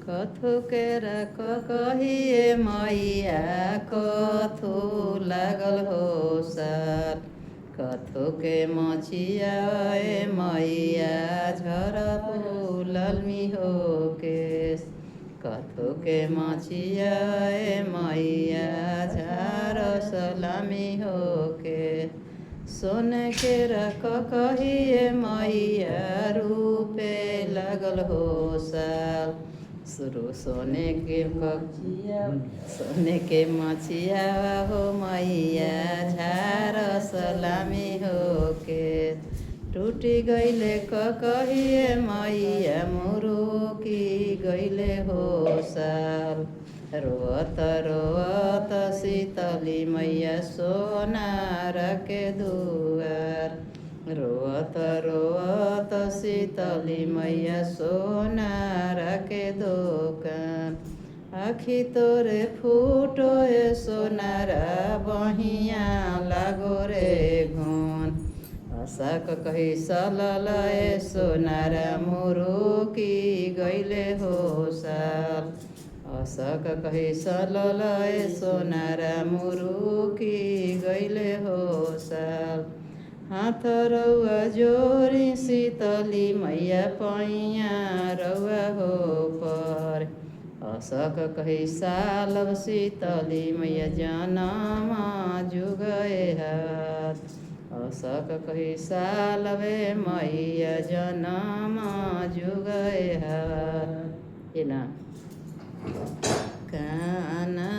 कथुकेर कहिए मैया कथु लागल हो साल कथुके मचिया मैया झरा फूलल हो केस कथुके मचिया मैया झार सलामी हो के सोने के रख कहिए मैया रूपे लागल हो साल शुरू सोने के मचिया हो मैया झार सलामी हो के टूटी गईले कहिए मैया मुरुकी गईले हो साल रोअत रोअत शीतली मैया सोनार के दुआर रोअत रोअत शीतली मैया सोनार के दोकान आखी तोरे फूटो सोनारा बहिया लागो रे घन आशाक कही सलल सोनारा मुरुकी गईले हो साल आशाक कही सलल सोनारा मुरुकी गईले हो साल हाथ रउआ जोरी शीतली मैया पैया रउआ हो पर अशक कही सालब शीतली मैया जनमा जुगए हाथ अशक कही सालबे मैया जनमा जुगए हाथ ये ना काना